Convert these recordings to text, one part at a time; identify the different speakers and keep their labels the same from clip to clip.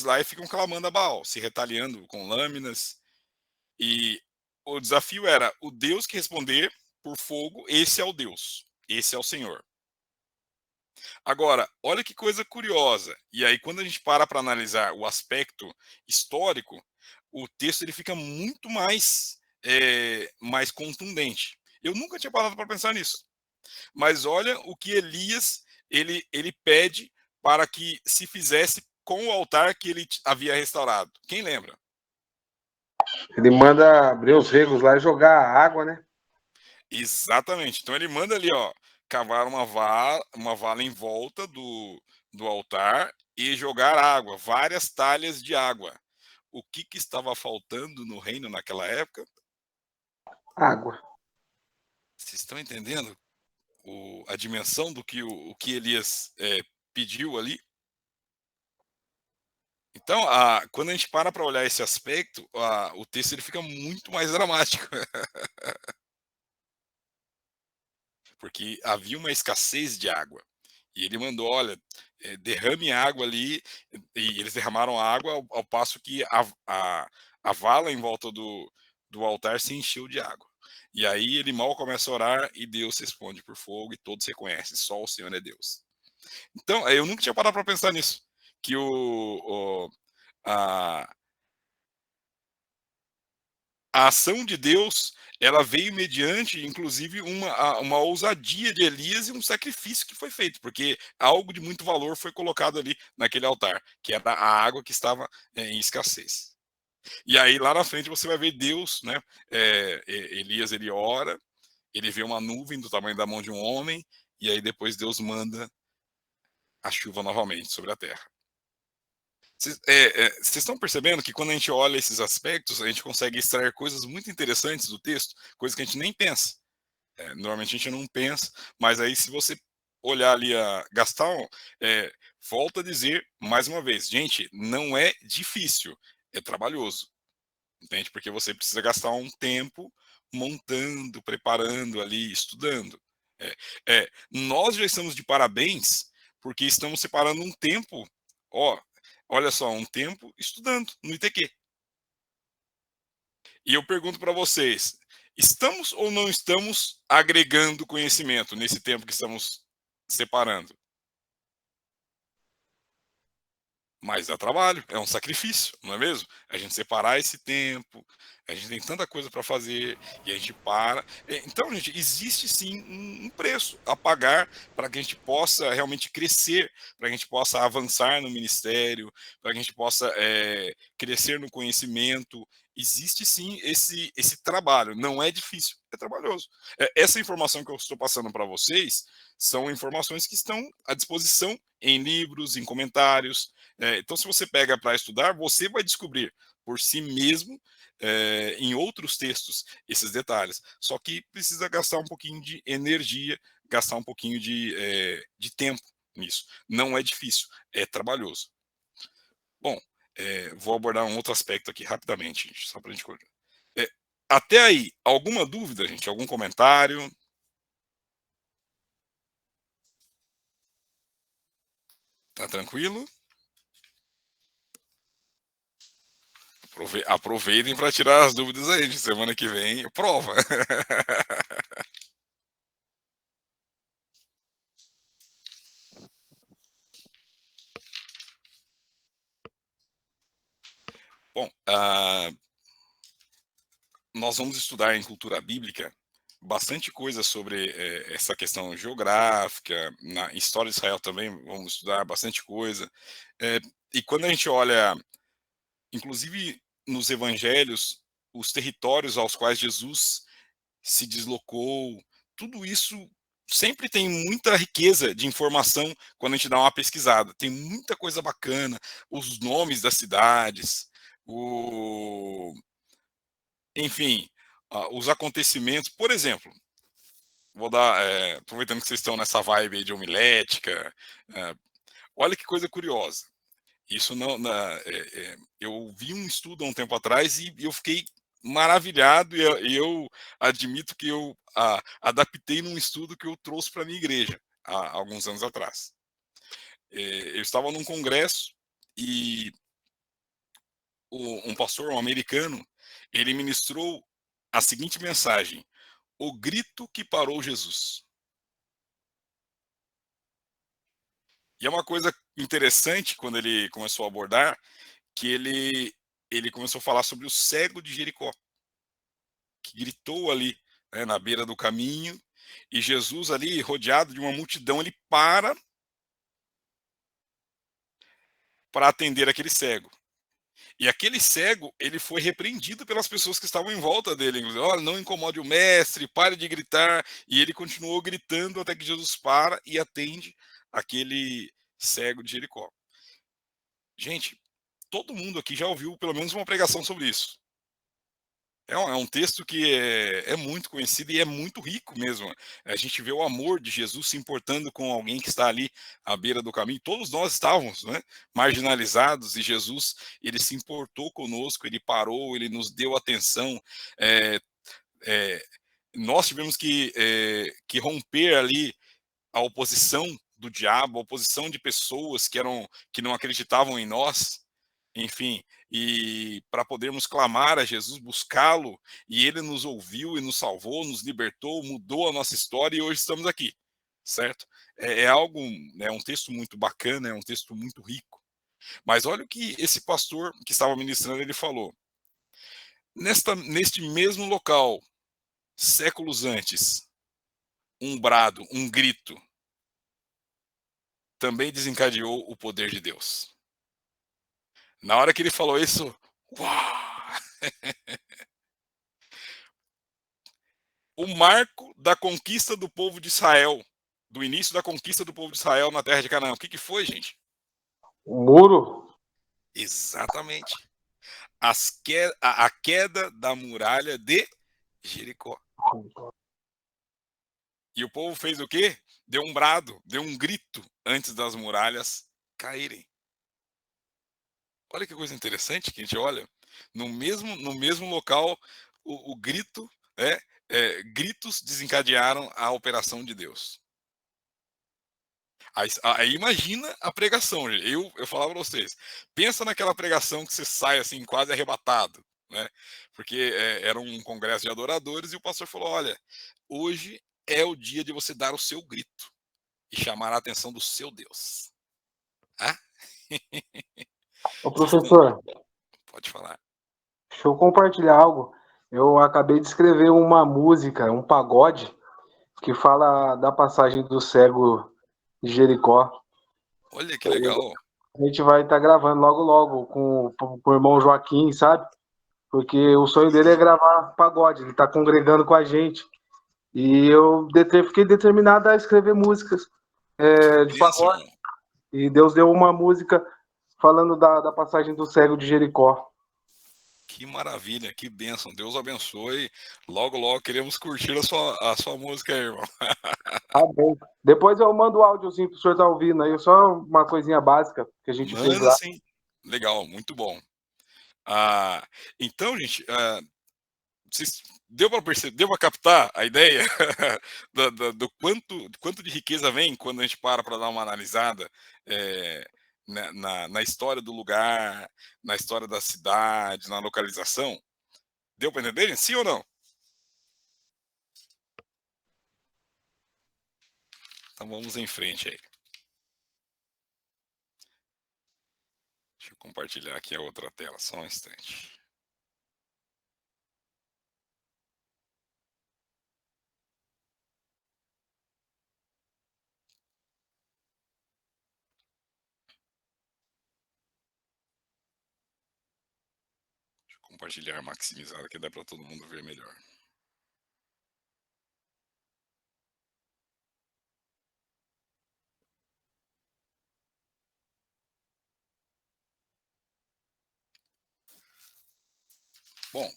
Speaker 1: lá e ficam clamando a Baal, se retaliando com lâminas. E o desafio era o Deus que responder por fogo, esse é o Deus, esse é o Senhor. Agora, olha que coisa curiosa. E aí, quando a gente para analisar o aspecto histórico, o texto ele fica muito mais contundente. Eu nunca tinha parado para pensar nisso. Mas olha o que Elias ele pede para que se fizesse com o altar que ele havia restaurado. Quem lembra?
Speaker 2: Ele manda abrir os regos lá e jogar água, né?
Speaker 1: Exatamente. Então ele manda ali, ó, cavar uma vala em volta do altar e jogar água, várias talhas de água. O que estava faltando no reino naquela época?
Speaker 2: Água.
Speaker 1: Vocês estão entendendo a dimensão do que o que Elias pediu ali? Então, quando a gente para olhar esse aspecto, o texto ele fica muito mais dramático, porque havia uma escassez de água. E ele mandou, olha, derrame água ali, e eles derramaram água ao passo que a vala em volta do altar se encheu de água. E aí ele mal começa a orar e Deus responde por fogo e todos reconhecem, só o Senhor é Deus. Então, eu nunca tinha parado para pensar nisso, que a, a ação de Deus, ela veio mediante, inclusive, uma ousadia de Elias e um sacrifício que foi feito, porque algo de muito valor foi colocado ali naquele altar, que era a água que estava em escassez. E aí, lá na frente, você vai ver Deus, né? Elias, ele ora, ele vê uma nuvem do tamanho da mão de um homem, e aí depois Deus manda a chuva novamente sobre a terra. Vocês estão percebendo que quando a gente olha esses aspectos, a gente consegue extrair coisas muito interessantes do texto, coisas que a gente nem pensa. Normalmente a gente não pensa, mas aí se você olhar ali a Gastão, volta a dizer mais uma vez, gente, não é difícil, é trabalhoso, entende? Porque você precisa gastar um tempo montando, preparando ali, estudando. Nós já estamos de parabéns porque estamos separando um tempo, ó, olha só, um tempo estudando no ITQ. E eu pergunto para vocês, estamos ou não estamos agregando conhecimento nesse tempo que estamos separando? Mas dá trabalho, é um sacrifício, não é mesmo? A gente separar esse tempo, a gente tem tanta coisa para fazer e a gente para. Então, gente, existe sim um preço a pagar para que a gente possa realmente crescer, para que a gente possa avançar no ministério, para que a gente possa crescer no conhecimento. Existe sim esse trabalho, não é difícil, é trabalhoso. Essa informação que eu estou passando para vocês são informações que estão à disposição em livros, em comentários. Então, se você pega para estudar, você vai descobrir por si mesmo, em outros textos, esses detalhes. Só que precisa gastar um pouquinho de energia, gastar um pouquinho de tempo nisso. Não é difícil, é trabalhoso. Bom, vou abordar um outro aspecto aqui rapidamente, gente, só para a gente. É, até aí, alguma dúvida, gente? Algum comentário? Tá tranquilo? Aproveitem para tirar as dúvidas aí, de semana que vem, prova. Bom, nós vamos estudar em cultura bíblica bastante coisa sobre essa questão geográfica, na história de Israel também vamos estudar bastante coisa. E quando a gente olha, inclusive nos evangelhos, os territórios aos quais Jesus se deslocou, tudo isso sempre tem muita riqueza de informação quando a gente dá uma pesquisada. Tem muita coisa bacana, os nomes das cidades, enfim, os acontecimentos. Por exemplo, vou dar, aproveitando que vocês estão nessa vibe aí de homilética, é, olha que coisa curiosa. Isso não, eu vi um estudo há um tempo atrás e eu fiquei maravilhado e eu admito que eu adaptei num estudo que eu trouxe para minha igreja há alguns anos atrás. Eu estava num congresso e um pastor, um americano, ele ministrou a seguinte mensagem: o grito que parou Jesus. E é uma coisa interessante quando ele começou a abordar, que ele começou a falar sobre o cego de Jericó, que gritou ali, né, na beira do caminho, e Jesus ali, rodeado de uma multidão, ele para atender aquele cego. E aquele cego, ele foi repreendido pelas pessoas que estavam em volta dele. Inclusive, olha, não incomode o mestre, pare de gritar. E ele continuou gritando até que Jesus para e atende aquele cego de Jericó. Gente, todo mundo aqui já ouviu pelo menos uma pregação sobre isso. É um texto que é muito conhecido e é muito rico mesmo. A gente vê o amor de Jesus se importando com alguém que está ali à beira do caminho. Todos nós estávamos, né, marginalizados, e Jesus, ele se importou conosco, ele parou, ele nos deu atenção. É, é, Nós tivemos que romper ali a oposição do diabo, a oposição de pessoas que não acreditavam em nós, enfim, e para podermos clamar a Jesus, buscá-lo, e ele nos ouviu e nos salvou, nos libertou, mudou a nossa história, e hoje estamos aqui, certo? É algo, é um texto muito bacana, é um texto muito rico. Mas olha o que esse pastor que estava ministrando, ele falou: neste mesmo local, séculos antes, um brado, um grito, também desencadeou o poder de Deus. Na hora que ele falou isso, uau! O marco da conquista do povo de Israel, do início da conquista do povo de Israel na terra de Canaã. O que foi, gente?
Speaker 2: O muro.
Speaker 1: Exatamente. A queda da muralha de Jericó. E o povo fez o quê? Deu um brado, deu um grito antes das muralhas caírem. Olha que coisa interessante que a gente olha. No mesmo local, o grito, gritos desencadearam a operação de Deus. Aí imagina a pregação. Eu falava para vocês, pensa naquela pregação que você sai assim quase arrebatado, né? Porque era um congresso de adoradores e o pastor falou: olha, hoje é o dia de você dar o seu grito e chamar a atenção do seu Deus. Ah?
Speaker 2: Ô,
Speaker 1: Vocês estão...
Speaker 2: professor,
Speaker 1: Pode falar.
Speaker 2: deixa eu compartilhar algo. Eu acabei de escrever uma música, um pagode, que fala da passagem do cego de Jericó.
Speaker 1: Olha que legal.
Speaker 2: A gente vai estar gravando logo, logo com o irmão Joaquim, sabe? Porque o sonho dele é gravar pagode, ele está congregando com a gente. E eu fiquei determinado a escrever músicas
Speaker 1: Que
Speaker 2: de
Speaker 1: bênção,
Speaker 2: pagode.
Speaker 1: irmão.
Speaker 2: E Deus deu uma música falando da passagem do cego de Jericó.
Speaker 1: Que maravilha, que bênção. Deus abençoe. Logo, logo queremos curtir a sua música aí, irmão.
Speaker 2: Tá bem. Depois eu mando o áudiozinho pro senhor estar ouvindo aí, só uma coisinha básica que a gente fez
Speaker 1: Manda
Speaker 2: lá.
Speaker 1: sim. Legal, muito bom. Então, gente, vocês, deu para perceber, deu para captar a ideia do quanto de riqueza vem quando a gente para dar uma analisada na história do lugar, na história da cidade, na localização? Deu para entender, gente? Sim ou não? Então vamos em frente aí. Deixa eu compartilhar aqui a outra tela, só um instante. Deixa eu compartilhar maximizado, que dá para todo mundo ver melhor. Bom,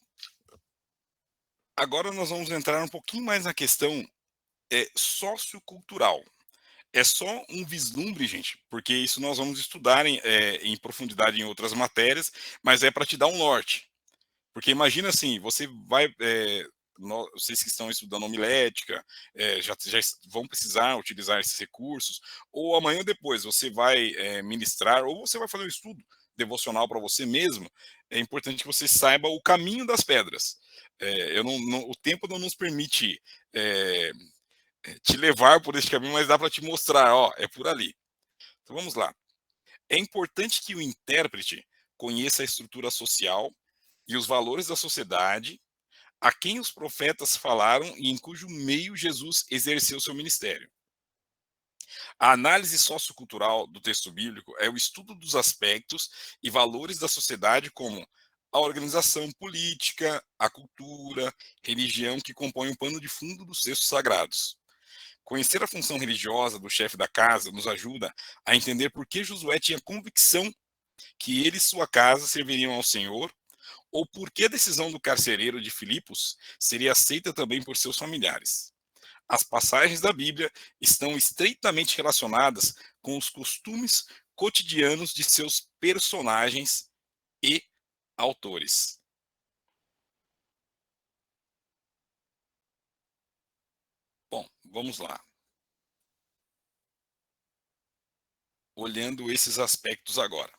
Speaker 1: agora nós vamos entrar um pouquinho mais na questão sociocultural. É só um vislumbre, gente, porque isso nós vamos estudar em profundidade em outras matérias, mas é para te dar um norte. Porque imagina assim, você vai, vocês que estão estudando homilética, já vão precisar utilizar esses recursos, ou amanhã ou depois você vai ministrar, ou você vai fazer um estudo devocional para você mesmo, é importante que você saiba o caminho das pedras. Eu o tempo não nos permite, eh, te levar por esse caminho, mas dá para te mostrar: "Ó, é por ali". Então vamos lá. É importante que o intérprete conheça a estrutura social e os valores da sociedade a quem os profetas falaram e em cujo meio Jesus exerceu seu ministério. A análise sociocultural do texto bíblico é o estudo dos aspectos e valores da sociedade, como a organização política, a cultura, religião, que compõem o pano de fundo dos textos sagrados. Conhecer a função religiosa do chefe da casa nos ajuda a entender por que Josué tinha convicção que ele e sua casa serviriam ao Senhor, ou por que a decisão do carcereiro de Filipos seria aceita também por seus familiares. As passagens da Bíblia estão estreitamente relacionadas com os costumes cotidianos de seus personagens e autores. Bom, vamos lá. Olhando esses aspectos agora.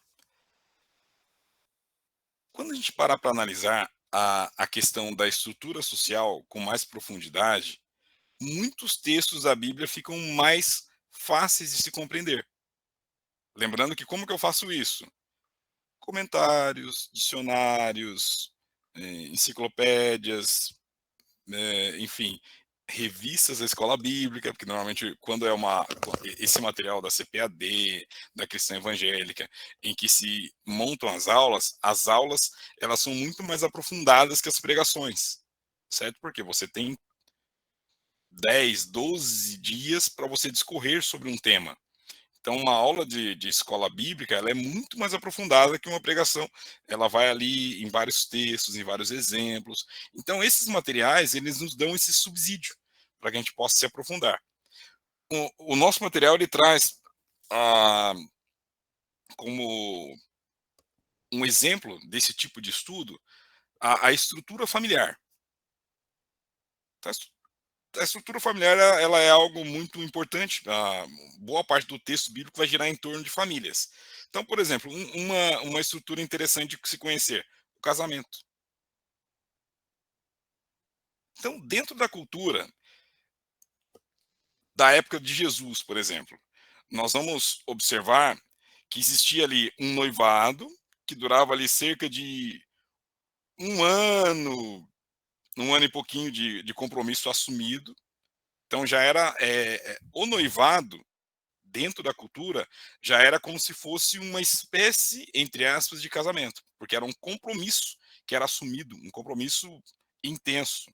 Speaker 1: Quando a gente parar para analisar a questão da estrutura social com mais profundidade, muitos textos da Bíblia ficam mais fáceis de se compreender. Lembrando que como que eu faço isso? Comentários, dicionários, enciclopédias, enfim, revistas da escola bíblica, porque normalmente quando é esse material da CPAD, da Cristã Evangélica, em que se montam as aulas elas são muito mais aprofundadas que as pregações, certo? Porque você tem 10, 12 dias para você discorrer sobre um tema. Então, uma aula de escola bíblica, ela é muito mais aprofundada que uma pregação. Ela vai ali em vários textos, em vários exemplos. Então, esses materiais, eles nos dão esse subsídio para que a gente possa se aprofundar. O nosso material, ele traz ah, como um exemplo desse tipo de estudo a estrutura familiar. Tá? A estrutura familiar ela é algo muito importante. Boa parte do texto bíblico vai girar em torno de famílias. Então, por exemplo, uma estrutura interessante de se conhecer, o casamento. Então, dentro da cultura da época de Jesus, por exemplo, nós vamos observar que existia ali um noivado que durava ali cerca de um ano, um ano e pouquinho de compromisso assumido. Então já era o noivado dentro da cultura, já era como se fosse uma espécie, entre aspas, de casamento, porque era um compromisso que era assumido, um compromisso intenso,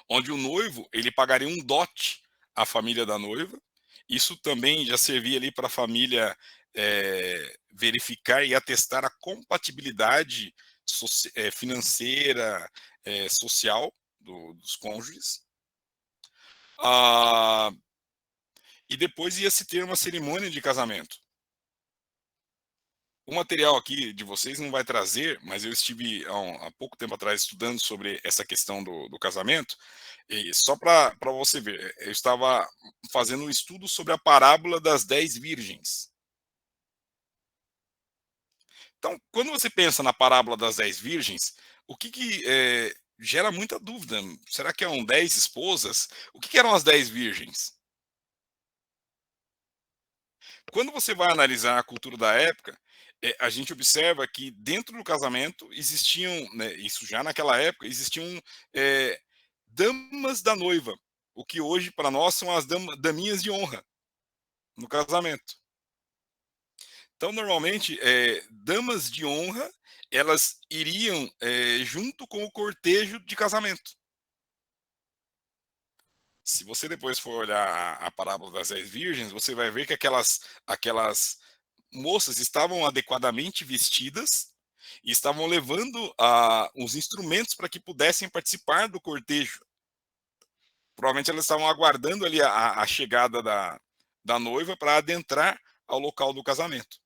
Speaker 1: onde o noivo ele pagaria um dote à família da noiva. Isso também já servia ali para a família verificar e atestar a compatibilidade financeira, social dos cônjuges. Ah, e depois ia se ter uma cerimônia de casamento. O material aqui de vocês não vai trazer, mas eu estive há pouco tempo atrás estudando sobre essa questão do casamento, e só para você ver, eu estava fazendo um estudo sobre a parábola das 10 virgens. Então, quando você pensa na parábola das 10 virgens, o que gera muita dúvida? Será que eram 10 esposas? O que eram as 10 virgens? Quando você vai analisar a cultura da época, a gente observa que dentro do casamento existiam, né, isso já naquela época, existiam eh, damas da noiva, o que hoje para nós são as daminhas de honra no casamento. Então, normalmente, damas de honra, elas iriam junto com o cortejo de casamento. Se você depois for olhar a parábola das 10 virgens, você vai ver que aquelas moças estavam adequadamente vestidas e estavam levando os instrumentos para que pudessem participar do cortejo. Provavelmente elas estavam aguardando ali a chegada da noiva para adentrar ao local do casamento.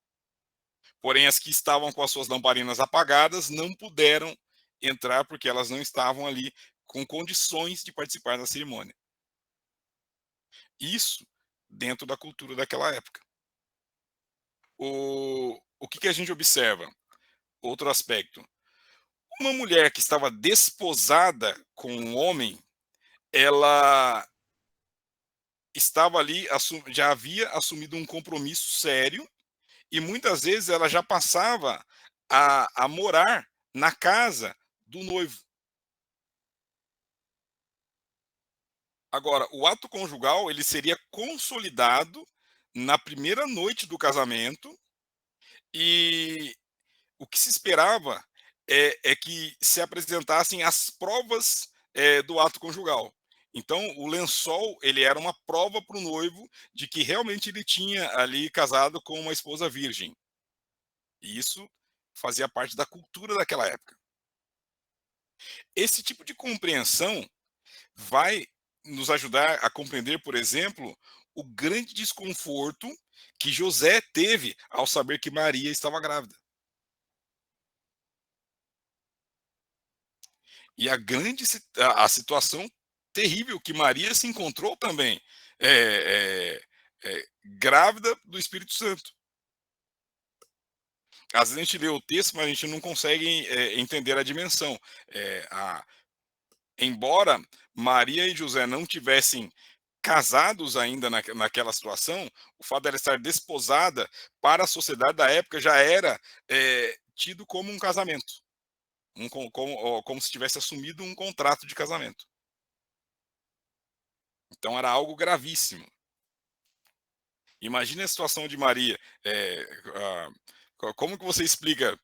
Speaker 1: Porém, as que estavam com as suas lamparinas apagadas não puderam entrar porque elas não estavam ali com condições de participar da cerimônia. Isso dentro da cultura daquela época. o que a gente observa? Outro aspecto. Uma mulher que estava desposada com um homem, ela estava ali, já havia assumido um compromisso sério e muitas vezes ela já passava a morar na casa do noivo. Agora, o ato conjugal ele seria consolidado na primeira noite do casamento e o que se esperava é que se apresentassem as provas do ato conjugal. Então, o lençol ele era uma prova para o noivo de que realmente ele tinha ali casado com uma esposa virgem. E isso fazia parte da cultura daquela época. Esse tipo de compreensão vai nos ajudar a compreender, por exemplo, o grande desconforto que José teve ao saber que Maria estava grávida. E a grande a situação terrível que Maria se encontrou também, grávida do Espírito Santo. Às vezes a gente lê o texto, mas a gente não consegue entender a dimensão. Embora Maria e José não tivessem casados ainda naquela situação, o fato dela estar desposada para a sociedade da época já era tido como um casamento, como se tivesse assumido um contrato de casamento. Então era algo gravíssimo. Imagine a situação de Maria. Como que você explica